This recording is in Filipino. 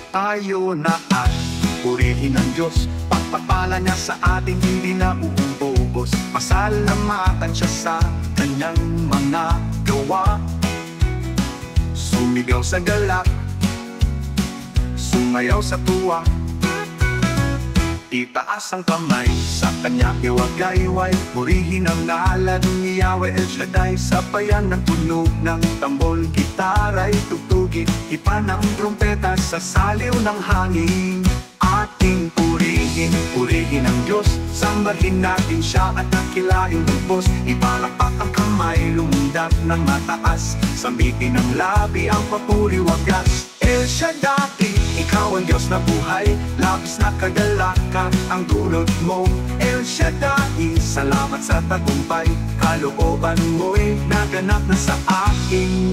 tayo na at purihin ang Diyos. Pagpapala niya sa ating hindi na uubos. Pasalamatan siya sa kanyang mga gawa. Sumigaw sa galak, sumayaw sa tuwa. Itaas ang kamay, sa kanya iwagayway. Purihin ang ngalan ni Yahweh El Shaddai. Sabayan ng tunog ng tambol, gitaray tugtugin. Ipan ng trumpeta sa saliw ng hangin. Ating purihin, purihin ang Diyos. Sambahin natin siya at dakilain lubos. Ipalakpak ang kamay, lumundag ng mataas. Sambitin ng labi ang papuri wagas. El Shaddai, ikaw ang Diyos na buhay. Labis na kagalakan ang dulot mo. El Shaddai, salamat sa tagumpay. Kalooban mo'y naganap na sa aking